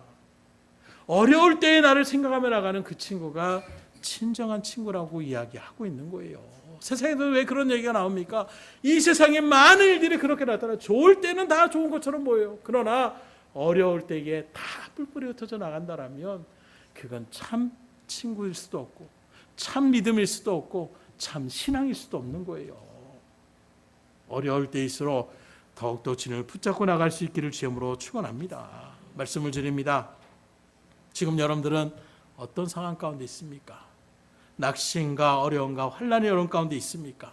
어려울 때에 나를 생각하며 나가는 그 친구가 친정한 친구라고 이야기하고 있는 거예요. 세상에서 왜 그런 얘기가 나옵니까? 이 세상에 많은 일들이 그렇게 나타나. 좋을 때는 다 좋은 것처럼 보여요. 그러나 어려울 때에 다 뿔뿔이 흩어져 나간다라면 그건 참 친구일 수도 없고 참 믿음일 수도 없고 참 신앙일 수도 없는 거예요. 어려울 때일수록 더욱더 주님을 붙잡고 나갈 수 있기를 주님으로 축원합니다. 말씀을 드립니다. 지금 여러분들은 어떤 상황 가운데 있습니까? 낙심과 어려움과 환난의 어려움 가운데 있습니까?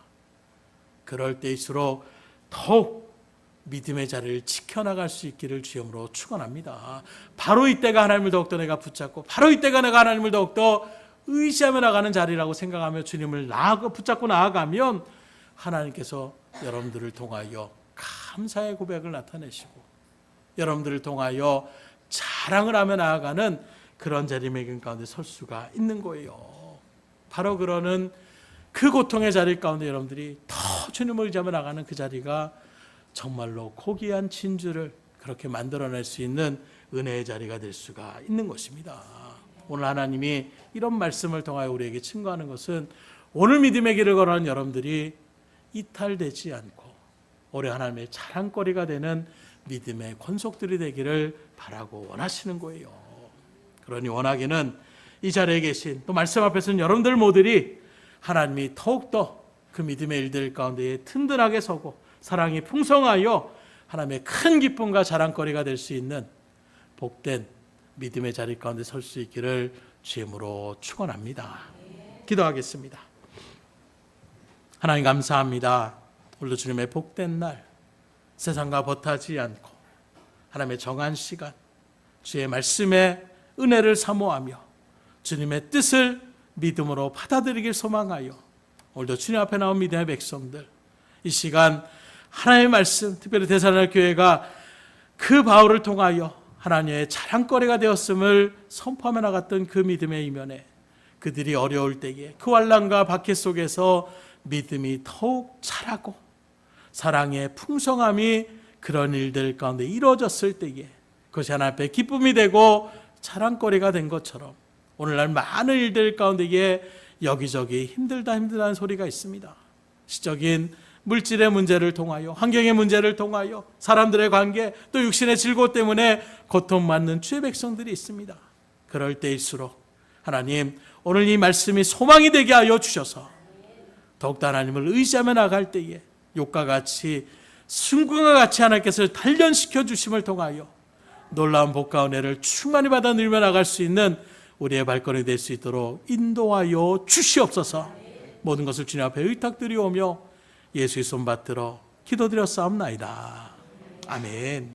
그럴 때일수록 더욱 믿음의 자리를 지켜나갈 수 있기를 주님으로 축원합니다. 바로 이때가 하나님을 더욱더 내가 붙잡고 바로 이때가 내가 하나님을 더욱더 의지하며 나가는 자리라고 생각하며 주님을 붙잡고 나아가면 하나님께서 여러분들을 통하여 감사의 고백을 나타내시고 여러분들을 통하여 자랑을 하며 나아가는 그런 자리매김 가운데 설 수가 있는 거예요. 바로 그러는 그 고통의 자리 가운데 여러분들이 더 주님을 의지하며 나가는 그 자리가 정말로 고귀한 진주를 그렇게 만들어낼 수 있는 은혜의 자리가 될 수가 있는 것입니다. 오늘 하나님이 이런 말씀을 통하여 우리에게 증거하는 것은 오늘 믿음의 길을 걸어가는 여러분들이 이탈되지 않고 올해 하나님의 자랑거리가 되는 믿음의 권속들이 되기를 바라고 원하시는 거예요. 그러니 원하기는 이 자리에 계신 또 말씀 앞에서는 여러분들 모두들이 하나님이 더욱더 그 믿음의 일들 가운데 든든하게 서고 사랑이 풍성하여 하나님의 큰 기쁨과 자랑거리가 될 수 있는 복된 믿음의 자리 가운데 설 수 있기를 주님으로 축원합니다. 기도하겠습니다. 하나님 감사합니다. 오늘도 주님의 복된 날 세상과 버타지 않고 하나님의 정한 시간 주의 말씀에 은혜를 사모하며 주님의 뜻을 믿음으로 받아들이길 소망하여 오늘도 주님 앞에 나온 믿음의 백성들 이 시간 하나님의 말씀 특별히 데살로니가 교회가 그 바울을 통하여 하나님의 자랑거리가 되었음을 선포하며 나갔던 그 믿음의 이면에 그들이 어려울 때에 그 환난과 박해 속에서 믿음이 더욱 자라고 사랑의 풍성함이 그런 일들 가운데 이루어졌을 때에 그것이 하나님 앞에 기쁨이 되고 자랑거리가 된 것처럼 오늘날 많은 일들 가운데에 여기저기 힘들다는 소리가 있습니다. 시적인 물질의 문제를 통하여 환경의 문제를 통하여 사람들의 관계 또 육신의 즐거움 때문에 고통받는 주의 백성들이 있습니다. 그럴 때일수록 하나님 오늘 이 말씀이 소망이 되게 하여 주셔서 더욱더 하나님을 의지하며 나갈 때에 욕과 같이 순금과 같이 하나님께서 단련시켜 주심을 통하여 놀라운 복과 은혜를 충만히 받아 누리며 나갈 수 있는 우리의 발걸음이 될 수 있도록 인도하여 주시옵소서. 모든 것을 주님 앞에 의탁드리오며 예수의 손 받들어 기도드렸사옵나이다. 아멘.